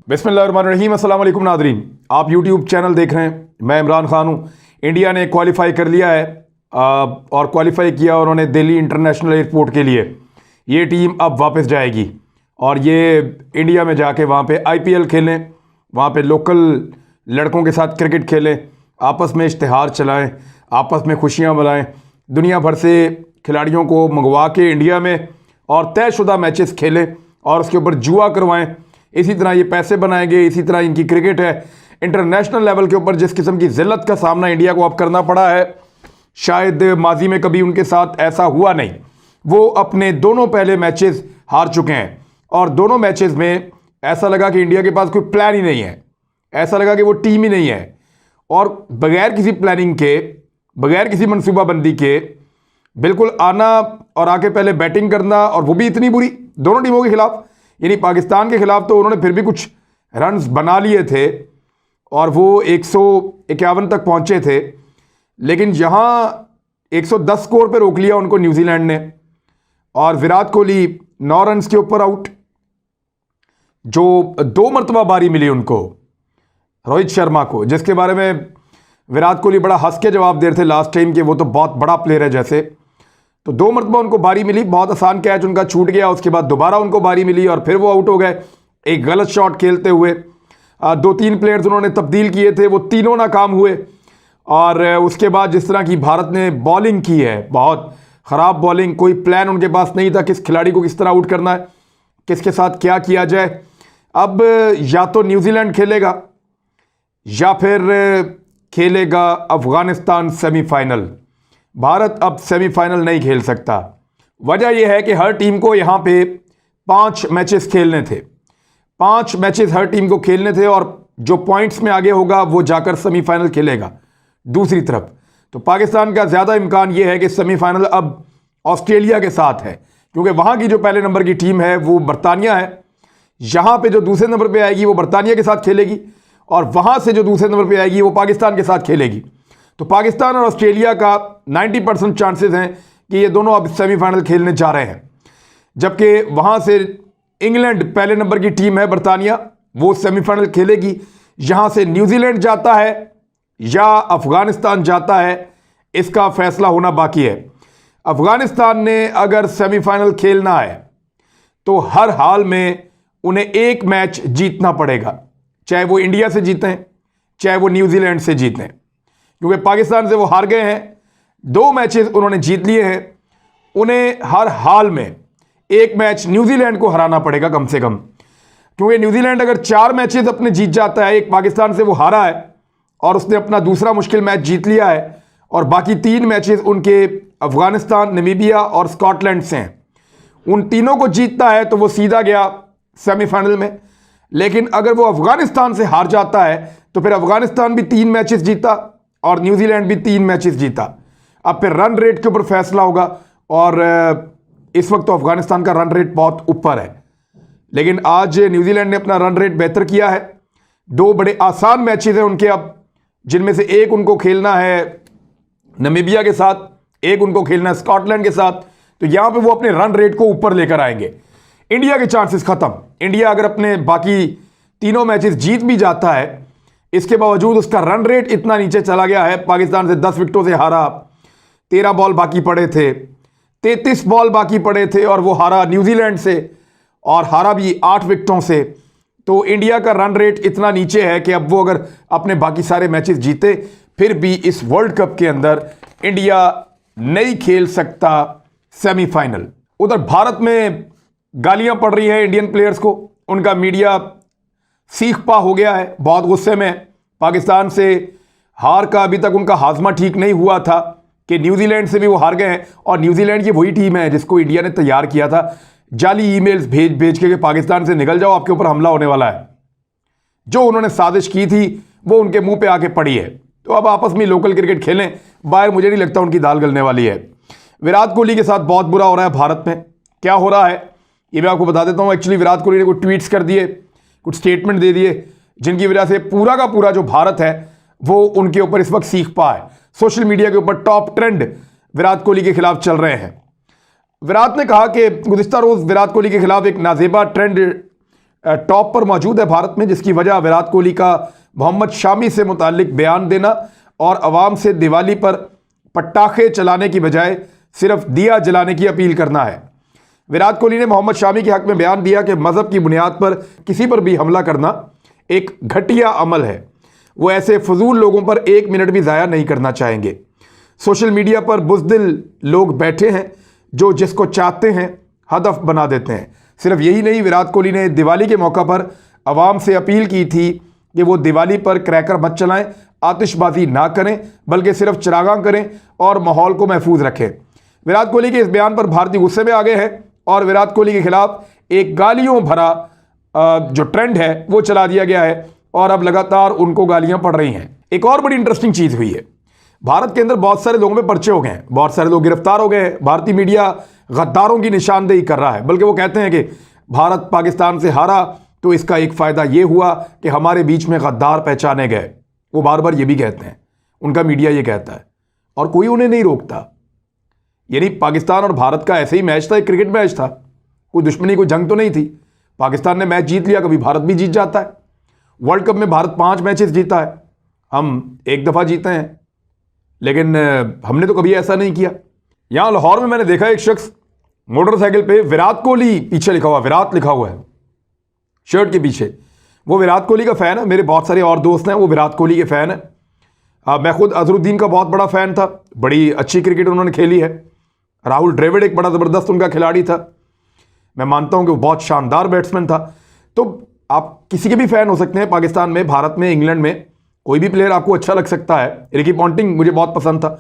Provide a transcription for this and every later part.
बिस्मिल्लाहिर्रहमानिर्रहीम। अस्सलाम वालेकुम नादरीन, आप यूट्यूब चैनल देख रहे हैं। मैं इमरान खान हूँ। इंडिया ने क्वालिफाई कर लिया है और क्वालिफाई किया उन्होंने दिल्ली इंटरनेशनल एयरपोर्ट के लिए। ये टीम अब वापस जाएगी और ये इंडिया में जाके वहाँ पे IPL खेलें, वहाँ पे लोकल लड़कों के साथ क्रिकेट खेलें, आपस में इश्तिहार चलाएं, आपस में खुशियाँ मनाएं, दुनिया भर से खिलाड़ियों को मंगवा के इंडिया में और तयशुदा मैचेस खेलें और उसके ऊपर जुआ करवाएं। इसी तरह ये पैसे बनाएंगे। इसी तरह इनकी क्रिकेट है इंटरनेशनल लेवल के ऊपर। जिस किस्म की जिल्लत का सामना इंडिया को अब करना पड़ा है, शायद माजी में कभी उनके साथ ऐसा हुआ नहीं। वो अपने दोनों पहले मैचेस हार चुके हैं और दोनों मैचेस में ऐसा लगा कि इंडिया के पास कोई प्लान ही नहीं है, ऐसा लगा कि वो टीम ही नहीं है और बगैर किसी प्लानिंग के, बगैर किसी मनसूबाबंदी के बिल्कुल आना और आके पहले बैटिंग करना, और वो भी इतनी बुरी दोनों टीमों के खिलाफ। यानी पाकिस्तान के खिलाफ तो उन्होंने फिर भी कुछ रन्स बना लिए थे और वो 151 तक पहुंचे थे, लेकिन यहाँ 110 स्कोर पे रोक लिया उनको न्यूजीलैंड ने। और विराट कोहली 9 रन्स के ऊपर आउट, जो 2 मरतबा बारी मिली उनको रोहित शर्मा को, जिसके बारे में विराट कोहली बड़ा हंस के जवाब दे रहे थे लास्ट टाइम कि वो तो बहुत बड़ा प्लेयर है जैसे। तो 2 मरतबा उनको बारी मिली, बहुत आसान कैच उनका छूट गया, उसके बाद दोबारा उनको बारी मिली और फिर वो आउट हो गए एक गलत शॉट खेलते हुए। 2-3 प्लेयर्स उन्होंने तब्दील किए थे, वो तीनों नाकाम हुए। और उसके बाद जिस तरह की भारत ने बॉलिंग की है, बहुत ख़राब बॉलिंग, कोई प्लान उनके पास नहीं था किस खिलाड़ी को किस तरह आउट करना है, किसके साथ क्या किया जाए। अब या तो न्यूजीलैंड खेलेगा या फिर खेलेगा अफगानिस्तान सेमीफाइनल। भारत अब सेमीफाइनल नहीं खेल सकता। वजह यह है कि हर टीम को यहाँ पे 5 मैचेस खेलने थे, 5 मैचेस हर टीम को खेलने थे और जो पॉइंट्स में आगे होगा वो जाकर सेमीफाइनल खेलेगा। दूसरी तरफ तो पाकिस्तान का ज़्यादा इम्कान ये है कि सेमीफाइनल अब ऑस्ट्रेलिया के साथ है, क्योंकि वहाँ की जो पहले नंबर की टीम है वो बरतानिया है। यहाँ पे जो दूसरे नंबर पे आएगी वो बरतानिया के साथ खेलेगी और वहाँ से जो दूसरे नंबर पे आएगी वो पाकिस्तान के साथ खेलेगी। तो पाकिस्तान और ऑस्ट्रेलिया का 90% चांसेस हैं कि ये दोनों अब सेमीफाइनल खेलने जा रहे हैं। जबकि वहाँ से इंग्लैंड पहले नंबर की टीम है बरतानिया, वो सेमीफाइनल खेलेगी। यहाँ से न्यूजीलैंड जाता है या अफगानिस्तान जाता है, इसका फैसला होना बाकी है। अफगानिस्तान ने अगर सेमीफाइनल खेलना है तो हर हाल में उन्हें एक मैच जीतना पड़ेगा, चाहे वो इंडिया से जीतें चाहे वो न्यूजीलैंड से जीतें, क्योंकि पाकिस्तान से वो हार गए हैं। 2 मैचेस उन्होंने जीत लिए हैं, उन्हें हर हाल में एक मैच न्यूजीलैंड को हराना पड़ेगा कम से कम, क्योंकि न्यूजीलैंड अगर 4 मैचेस अपने जीत जाता है, एक पाकिस्तान से वो हारा है और उसने अपना दूसरा मुश्किल मैच जीत लिया है, और बाकी 3 मैचेस उनके अफगानिस्तान, नामीबिया और स्कॉटलैंड से हैं, उन तीनों को जीतता है तो वो सीधा गया सेमीफाइनल में। लेकिन अगर वो अफगानिस्तान से हार जाता है तो फिर अफगानिस्तान भी 3 मैचेस जीता और न्यूजीलैंड भी 3 मैचेस जीता। अब फिर रन रेट के ऊपर फैसला होगा और इस वक्त तो अफगानिस्तान का रन रेट बहुत ऊपर है, लेकिन आज न्यूजीलैंड ने अपना रन रेट बेहतर किया है। 2 बड़े आसान मैचेस हैं उनके अब, जिनमें से एक उनको खेलना है नामीबिया के साथ, एक उनको खेलना है स्कॉटलैंड के साथ। तो यहां पे वो अपने रन रेट को ऊपर लेकर आएंगे। इंडिया के चांसेस खत्म। इंडिया अगर अपने बाकी तीनों मैचेस जीत भी जाता है, इसके बावजूद उसका रन रेट इतना नीचे चला गया है, पाकिस्तान से 10 विकेटों से हारा, 13 बॉल बाकी पड़े थे, 33 बॉल बाकी पड़े थे और वो हारा न्यूजीलैंड से और हारा भी 8 विकेटों से। तो इंडिया का रन रेट इतना नीचे है कि अब वो अगर अपने बाकी सारे मैचेस जीते फिर भी इस वर्ल्ड कप के अंदर इंडिया नहीं खेल सकता सेमीफाइनल। उधर भारत में गालियां पड़ रही हैं इंडियन प्लेयर्स को, उनका मीडिया सीख पा हो गया है, बहुत गुस्से में। पाकिस्तान से हार का अभी तक उनका हाजमा ठीक नहीं हुआ था कि न्यूजीलैंड से भी वो हार गए हैं, और न्यूजीलैंड की वही टीम है जिसको इंडिया ने तैयार किया था जाली ईमेल्स भेज भेज के कि पाकिस्तान से निकल जाओ, आपके ऊपर हमला होने वाला है। जो उन्होंने साजिश की थी वो उनके मुंह पे आके पड़ी है। तो अब आपस में लोकल क्रिकेट खेलें, बाहर मुझे नहीं लगता उनकी दाल गलने वाली है। विराट कोहली के साथ बहुत बुरा हो रहा है भारत में। क्या हो रहा है ये मैं आपको बता देता हूँ। एक्चुअली विराट कोहली ने कुछ ट्वीट्स कर दिए, कुछ स्टेटमेंट दे दिए, जिनकी वजह से पूरा का पूरा जो भारत है वो उनके ऊपर इस वक्त सीख पा है। सोशल मीडिया के ऊपर टॉप ट्रेंड विराट कोहली के खिलाफ चल रहे हैं। विराट ने कहा कि गुज़िश्ता रोज़ विराट कोहली के खिलाफ एक नाजेबा ट्रेंड टॉप पर मौजूद है भारत में, जिसकी वजह विराट कोहली का मोहम्मद शामी से मुतालिक बयान देना और अवाम से दिवाली पर पटाखे चलाने की बजाय सिर्फ दिया जलाने की अपील करना है। विराट कोहली ने मोहम्मद शामी के हक में बयान दिया कि मजहब की बुनियाद पर किसी पर भी हमला करना एक घटिया अमल है। वो ऐसे फजूल लोगों पर एक मिनट भी ज़ाया नहीं करना चाहेंगे। सोशल मीडिया पर बुज़दिल लोग बैठे हैं जो जिसको चाहते हैं हदफ बना देते हैं। सिर्फ यही नहीं, विराट कोहली ने दिवाली के मौका पर आवाम से अपील की थी कि वो दिवाली पर क्रैकर मत चलाएं, आतिशबाजी ना करें, बल्कि सिर्फ चिरागां करें और माहौल को महफूज रखें। विराट कोहली के इस बयान पर भारतीय गुस्से में आ गए हैं और विराट कोहली के खिलाफ एक गालियों भरा जो ट्रेंड है वो चला दिया गया है और अब लगातार उनको गालियां पड़ रही हैं। एक और बड़ी इंटरेस्टिंग चीज़ हुई है, भारत के अंदर बहुत सारे लोगों पे पर्चे हो गए हैं, बहुत सारे लोग गिरफ्तार हो गए हैं। भारतीय मीडिया गद्दारों की निशानदेही कर रहा है, बल्कि वो कहते हैं कि भारत पाकिस्तान से हारा तो इसका एक फ़ायदा ये हुआ कि हमारे बीच में गद्दार पहचाने गए। वो बार बार ये भी कहते हैं, उनका मीडिया ये कहता है और कोई उन्हें नहीं रोकता। यानी पाकिस्तान और भारत का ऐसे ही मैच था, एक क्रिकेट मैच था, कोई दुश्मनी कोई जंग तो नहीं थी। पाकिस्तान ने मैच जीत लिया, कभी भारत भी जीत जाता है। वर्ल्ड कप में भारत 5 मैचेस जीता है, हम एक दफ़ा जीते हैं, लेकिन हमने तो कभी ऐसा नहीं किया। यहां लाहौर में मैंने देखा एक शख्स मोटरसाइकिल पे विराट कोहली पीछे लिखा हुआ, विराट लिखा हुआ है शर्ट के पीछे। वो विराट कोहली का फ़ैन है, मेरे बहुत सारे और दोस्त हैं वो विराट कोहली के फ़ैन है। मैं खुद अजहरुद्दीन का बहुत बड़ा फ़ैन था, बड़ी अच्छी क्रिकेट उन्होंने खेली है। राहुल द्रविड़ एक बड़ा ज़बरदस्त उनका खिलाड़ी था, मैं मानता हूं कि वो बहुत शानदार बैट्समैन था। तो आप किसी के भी फ़ैन हो सकते हैं, पाकिस्तान में, भारत में, इंग्लैंड में कोई भी प्लेयर आपको अच्छा लग सकता है। रिकी पॉन्टिंग मुझे बहुत पसंद था।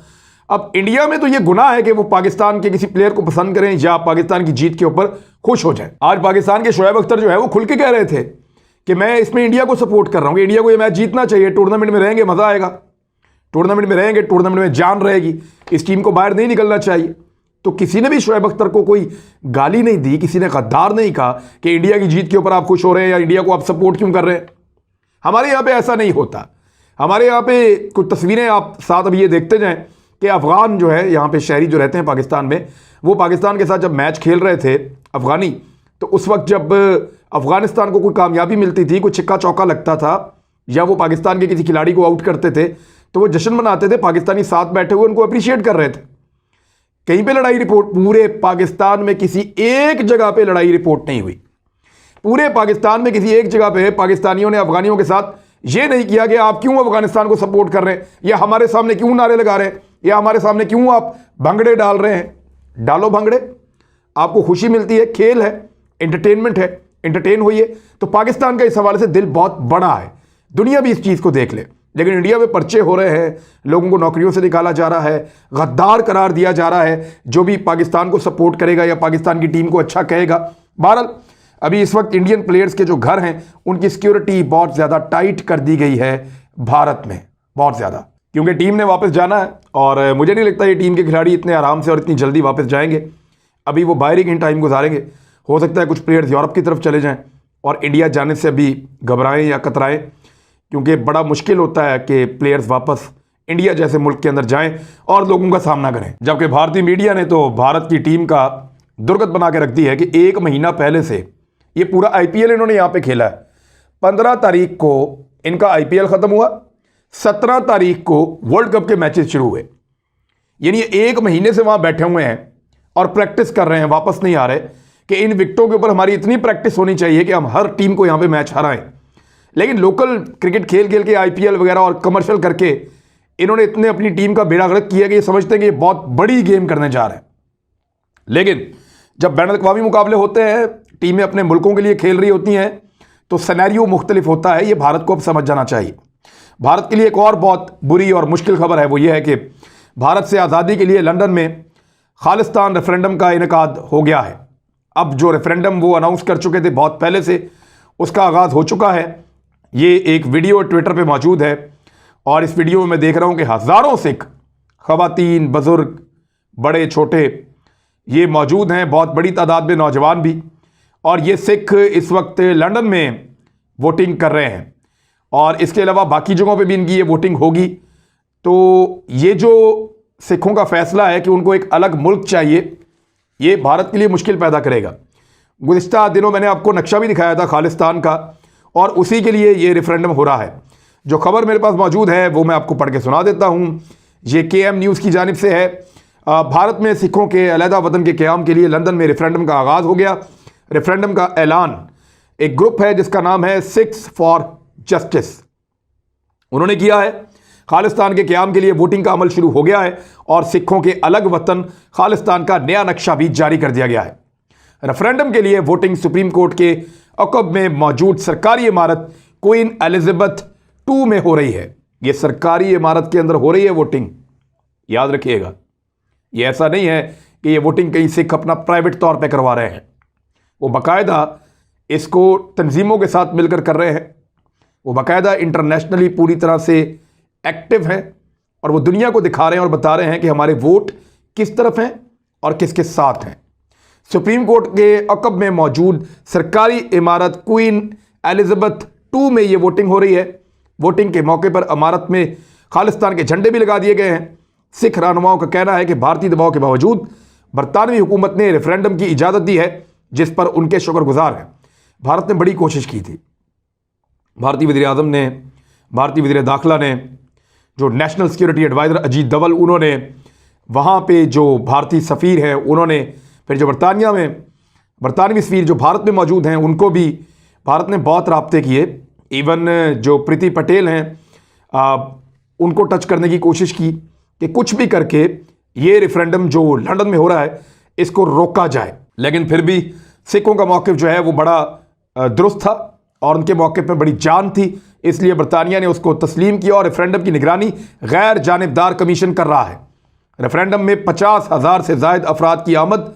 अब इंडिया में तो ये गुनाह है कि वो पाकिस्तान के किसी प्लेयर को पसंद करें या पाकिस्तान की जीत के ऊपर खुश हो जाए। आज पाकिस्तान के शोएब अख्तर जो है वो खुल के कह रहे थे कि मैं इसमें इंडिया को सपोर्ट कर रहा हूँ, इंडिया को ये मैच जीतना चाहिए, टूर्नामेंट में रहेंगे मज़ा आएगा, टूर्नामेंट में रहेंगे, टूर्नामेंट में जान रहेगी, इस टीम को बाहर नहीं निकलना चाहिए। तो किसी ने भी शोएब अख्तर को कोई गाली नहीं दी, किसी ने गद्दार नहीं कहा कि इंडिया की जीत के ऊपर आप खुश हो रहे हैं या इंडिया को आप सपोर्ट क्यों कर रहे हैं। हमारे यहाँ पे ऐसा नहीं होता। हमारे यहाँ पे कुछ तस्वीरें आप साथ अभी ये देखते जाएं कि अफ़गान जो है यहाँ पे शहरी जो रहते हैं पाकिस्तान में, वो पाकिस्तान के साथ जब मैच खेल रहे थे अफ़गानी, तो उस वक्त जब अफ़गानिस्तान को कोई कामयाबी मिलती थी, कोई छिक्का चौका लगता था या वो पाकिस्तान के किसी खिलाड़ी को आउट करते थे, तो वो जश्न मनाते थे। पाकिस्तानी साथ बैठे हुए उनको अप्रिशिएट कर रहे थे। कहीं पे लड़ाई रिपोर्ट, पूरे पाकिस्तान में किसी एक जगह पे लड़ाई रिपोर्ट नहीं हुई। पूरे पाकिस्तान में किसी एक जगह पे पाकिस्तानियों ने अफगानियों के साथ ये नहीं किया कि आप क्यों अफगानिस्तान को सपोर्ट कर रहे हैं या हमारे सामने क्यों नारे लगा रहे हैं या हमारे सामने क्यों आप भंगड़े डाल रहे हैं। डालो भंगड़े, आपको खुशी मिलती है, खेल है, एंटरटेनमेंट है, एंटरटेन होइए। तो पाकिस्तान का इस हवाले से दिल बहुत बड़ा है, दुनिया भी इस चीज़ को देख ले। लेकिन इंडिया में पर्चे हो रहे हैं, लोगों को नौकरियों से निकाला जा रहा है, गद्दार करार दिया जा रहा है जो भी पाकिस्तान को सपोर्ट करेगा या पाकिस्तान की टीम को अच्छा कहेगा। बहरहाल अभी इस वक्त इंडियन प्लेयर्स के जो घर हैं उनकी सिक्योरिटी बहुत ज़्यादा टाइट कर दी गई है भारत में, बहुत ज़्यादा, क्योंकि टीम ने वापस जाना है और मुझे नहीं लगता ये टीम के खिलाड़ी इतने आराम से और इतनी जल्दी वापस जाएंगे। अभी वो बाहर इन टाइम गुजारेंगे। हो सकता है कुछ प्लेयर्स यूरोप की तरफ चले जाएँ और इंडिया जाने से अभी घबराएं या कतराएं, क्योंकि बड़ा मुश्किल होता है कि प्लेयर्स वापस इंडिया जैसे मुल्क के अंदर जाएं और लोगों का सामना करें। जबकि भारतीय मीडिया ने तो भारत की टीम का दुर्गत बना के रख दी है कि 1 महीना पहले से ये पूरा आईपीएल इन्होंने यहाँ पे खेला है। 15 तारीख को इनका आईपीएल ख़त्म हुआ, 17 तारीख को वर्ल्ड कप के मैचेस शुरू हुए। यानी 1 महीने से वहाँ बैठे हुए हैं और प्रैक्टिस कर रहे हैं, वापस नहीं आ रहे कि इन विकेटों के ऊपर हमारी इतनी प्रैक्टिस होनी चाहिए कि हम हर टीम को यहाँ पर मैच हराएं। लेकिन लोकल क्रिकेट खेल खेल के आईपीएल वगैरह और कमर्शियल करके इन्होंने इतने अपनी टीम का बेड़ा गर्क किया कि ये समझते हैं कि ये बहुत बड़ी गेम करने जा रहे हैं। लेकिन जब बैन अल-अक़वामी मुकाबले होते हैं, टीमें अपने मुल्कों के लिए खेल रही होती हैं, तो सिनेरियो मुख्तलिफ होता है। ये भारत को अब समझ जाना चाहिए। भारत के लिए एक और बहुत बुरी और मुश्किल खबर है, वो ये है कि भारत से आज़ादी के लिए लंदन में खालिस्तान रेफरेंडम का इनेकाद हो गया है। अब जो रेफरेंडम वो अनाउंस कर चुके थे बहुत पहले से, उसका आगाज़ हो चुका है। ये एक वीडियो ट्विटर पे मौजूद है और इस वीडियो में मैं देख रहा हूं कि हज़ारों सिख, ख़वातीन, बुज़ुर्ग, बड़े छोटे ये मौजूद हैं, बहुत बड़ी तादाद में नौजवान भी। और ये सिख इस वक्त लंदन में वोटिंग कर रहे हैं और इसके अलावा बाकी जगहों पे भी इनकी ये वोटिंग होगी। तो ये जो सिखों का फैसला है कि उनको एक अलग मुल्क चाहिए, ये भारत के लिए मुश्किल पैदा करेगा। गुज़िश्ता दिनों मैंने आपको नक्शा भी दिखाया था खालिस्तान का, और उसी के लिए ये रेफरेंडम हो रहा है। जो खबर मेरे पास मौजूद है वो मैं आपको पढ़ के सुना देता हूँ। ये KM न्यूज़ की जानिब से है। भारत में सिखों के अलहदा वतन के क़याम के लिए लंदन में रेफरेंडम का आगाज़ हो गया। रेफरेंडम का ऐलान एक ग्रुप है जिसका नाम है सिख्स फॉर जस्टिस, उन्होंने किया है। खालिस्तान के क़याम के लिए वोटिंग का अमल शुरू हो गया है और सिखों के अलग वतन खालिस्तान का नया नक्शा भी जारी कर दिया गया है। रेफरेंडम के लिए वोटिंग सुप्रीम कोर्ट के अक़ब में मौजूद सरकारी इमारत क्वीन एलिजाबेथ 2 में हो रही है। यह सरकारी इमारत के अंदर हो रही है वोटिंग, याद रखिएगा। यह ऐसा नहीं है कि यह वोटिंग कहीं सिख अपना प्राइवेट तौर पे करवा रहे हैं, वो बाकायदा इसको तंजीमों के साथ मिलकर कर रहे हैं। वो बाकायदा इंटरनेशनली पूरी तरह से एक्टिव हैं और वो दुनिया को दिखा रहे हैं और बता रहे हैं कि हमारे वोट किस तरफ हैं और किसके साथ हैं। सुप्रीम कोर्ट के अक़ब में मौजूद सरकारी इमारत क्वीन एलिजाबेथ 2 में ये वोटिंग हो रही है। वोटिंग के मौके पर इमारत में खालिस्तान के झंडे भी लगा दिए गए हैं। सिख रहनुमाओं का कहना है कि भारतीय दबाव के बावजूद बरतानवी हुकूमत ने रेफरेंडम की इजाज़त दी है, जिस पर उनके शुक्रगुजार हैं। भारत ने बड़ी कोशिश की थी। भारतीय वज़ीर आज़म ने, भारतीय वज़ीर दाखिला ने, जो national security adviser Ajit Doval, उन्होंने वहाँ पे जो भारतीय सफ़ीर हैं उन्होंने, फिर जो बरतानिया में बरतानवी सफ़ीर जो भारत में मौजूद हैं उनको भी भारत ने बहुत राब्ते किए। इवन जो प्रीति पटेल हैं उनको टच करने की कोशिश की कि कुछ भी करके ये रेफरेंडम जो लंदन में हो रहा है इसको रोका जाए। लेकिन फिर भी सिखों का मौक़िफ़ जो है वो बड़ा दुरुस्त था और उनके मौक़िफ़ में बड़ी जान थी, इसलिए बरतानिया ने उसको तस्लीम किया और रेफरेंडम की निगरानी गैर जानिबदार कमीशन कर रहा है। रेफरेंडम में 50,000 से ज़ायद अफराद की आमद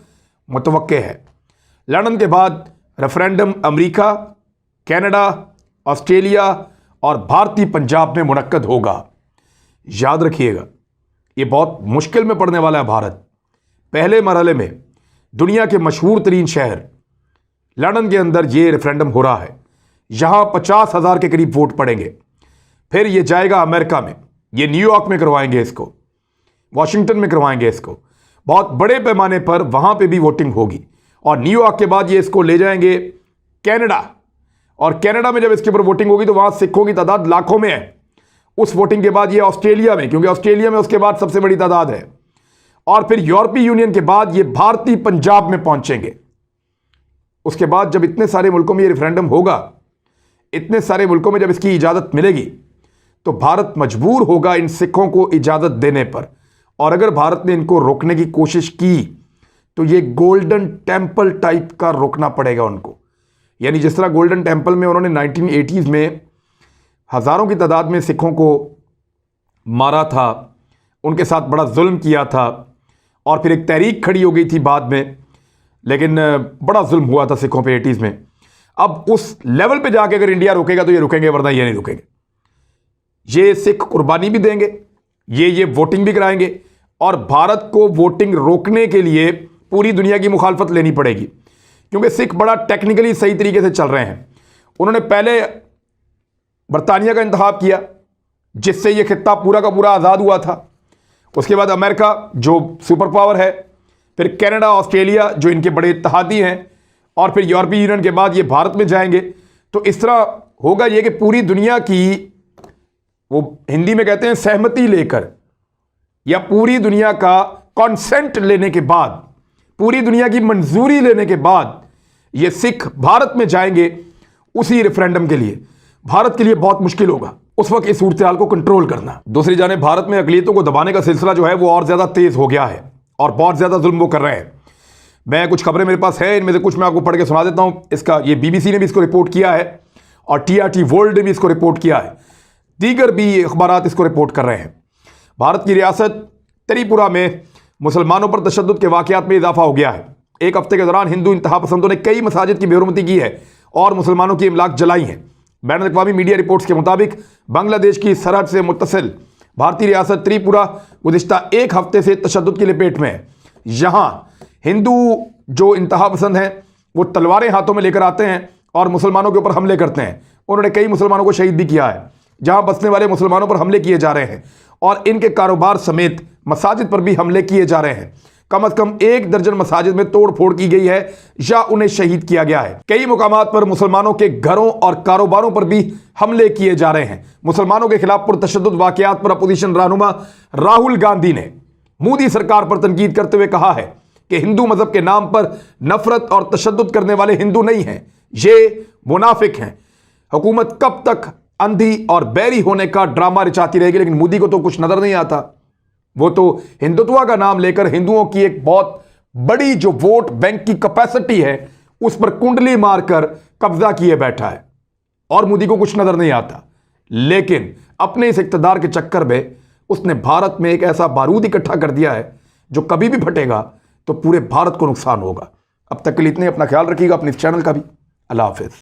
मुतवक्के है। लंदन के बाद रेफरेंडम अमेरिका, कनाडा, ऑस्ट्रेलिया और भारतीय पंजाब में मुनक्कद होगा। याद रखिएगा, ये बहुत मुश्किल में पड़ने वाला है भारत। पहले मरहले में दुनिया के मशहूर तरीन शहर लंदन के अंदर ये रेफरेंडम हो रहा है। यहाँ 50,000 के करीब वोट पड़ेंगे। फिर ये जाएगा अमेरिका में, ये न्यूयॉर्क में करवाएंगे इसको, वाशिंगटन में करवाएंगे इसको, बहुत बड़े पैमाने पर वहाँ पे भी वोटिंग होगी। और न्यूयॉर्क के बाद ये इसको ले जाएंगे कनाडा, और कनाडा में जब इसके ऊपर वोटिंग होगी तो वहाँ सिखों की तादाद लाखों में है। उस वोटिंग के बाद ये ऑस्ट्रेलिया में, क्योंकि ऑस्ट्रेलिया में उसके बाद सबसे बड़ी तादाद है, और फिर यूरोपीय यूनियन के बाद ये भारतीय पंजाब में पहुंचेंगे। उसके बाद जब इतने सारे मुल्कों में ये रेफरेंडम होगा, इतने सारे मुल्कों में जब इसकी इजाज़त मिलेगी, तो भारत मजबूर होगा इन सिखों को इजाज़त देने पर। और अगर भारत ने इनको रोकने की कोशिश की तो ये गोल्डन टेम्पल टाइप का रोकना पड़ेगा उनको। यानी जिस तरह गोल्डन टेम्पल में उन्होंने 1980s में हज़ारों की तादाद में सिखों को मारा था, उनके साथ बड़ा जुल्म किया था, और फिर एक तहरीक खड़ी हो गई थी बाद में, लेकिन बड़ा जुल्म हुआ था सिखों पे 80s में। अब उस लेवल पे जाके अगर इंडिया रुकेगा तो ये रुकेंगे, वरना ये नहीं रुकेंगे। ये सिख कुर्बानी भी देंगे, ये वोटिंग भी कराएंगे, और भारत को वोटिंग रोकने के लिए पूरी दुनिया की मुखालफत लेनी पड़ेगी, क्योंकि सिख बड़ा टेक्निकली सही तरीके से चल रहे हैं। उन्होंने पहले बरतानिया का इंतखाब किया, जिससे ये खित्ता पूरा का पूरा आज़ाद हुआ था। उसके बाद अमेरिका जो सुपर पावर है, फिर कनाडा, ऑस्ट्रेलिया जो इनके बड़े इत्तेहादी हैं, और फिर यूरोपीय यूनियन के बाद ये भारत में जाएंगे। तो इस तरह होगा ये कि पूरी दुनिया की, वो हिंदी में कहते हैं सहमति लेकर, या पूरी दुनिया का कॉन्सेंट लेने के बाद, पूरी दुनिया की मंजूरी लेने के बाद ये सिख भारत में जाएंगे उसी रेफरेंडम के लिए। भारत के लिए बहुत मुश्किल होगा उस वक्त इस सूरत हाल को कंट्रोल करना। दूसरी जानिब भारत में अक़लियतों को दबाने का सिलसिला जो है वो और ज़्यादा तेज़ हो गया है और बहुत ज़्यादा जुल्म वो कर रहे हैं। मैं कुछ खबरें मेरे पास है, इनमें से कुछ मैं आपको पढ़ के सुना देता हूँ। इसका ये BBC ने भी इसको रिपोर्ट किया है और TRT वर्ल्ड ने भी इसको रिपोर्ट किया है, दीगर भी अखबारात इसको रिपोर्ट कर रहे हैं। भारत की रियासत त्रिपुरा में मुसलमानों पर तशद्दुद के वाक़यात में इजाफा हो गया है। एक हफ्ते के दौरान हिंदू इंतहा पसंदों ने कई मसाजिद की बेरुमती की है और मुसलमानों की इमलाक जलाई हैं। बैन अवी मीडिया रिपोर्ट्स के मुताबिक बांग्लादेश की सरहद से मुत्तसिल भारतीय रियासत त्रिपुरा गुज़िश्ता एक हफ्ते से तशद्दुद की लपेट में है। यहाँ हिंदू जो इंतहा पसंद हैं वो तलवारें हाथों में लेकर आते हैं और मुसलमानों के ऊपर हमले करते हैं। उन्होंने कई मुसलमानों को शहीद भी किया है। जहाँ बसने वाले मुसलमानों पर हमले किए जा रहे हैं और इनके कारोबार समेत मसाजिद पर भी हमले किए जा रहे हैं। कम से कम 1 दर्जन मसाजिद में तोड़ फोड़ की गई है या उन्हें शहीद किया गया है। कई मुकामात पर मुसलमानों के घरों और कारोबारों पर भी हमले किए जा रहे हैं। मुसलमानों के खिलाफ पुरतशद्दुद वाकयात पर अपोजिशन रहनुमा राहुल गांधी ने मोदी सरकार पर तनकीद करते हुए कहा है कि हिंदू मजहब के नाम पर नफरत और तशद्दुद करने वाले हिंदू नहीं हैं, ये मुनाफिक हैं। हुकूमत कब तक अंधी और बैरी होने का ड्रामा रचाती रहेगी, लेकिन मोदी को तो कुछ नजर नहीं आता। वो तो हिंदुत्व का नाम लेकर हिंदुओं की एक बहुत बड़ी जो वोट बैंक की कैपेसिटी है उस पर कुंडली मारकर कब्जा किए बैठा है और मोदी को कुछ नजर नहीं आता। लेकिन अपने इस इख्तिदार के चक्कर में उसने भारत में एक ऐसा बारूद इकट्ठा कर दिया है जो कभी भी फटेगा तो पूरे भारत को नुकसान होगा। अब तक के लिए इतने, अपना ख्याल रखिएगा, अपने इस चैनल का भी। अल्लाह हाफिज।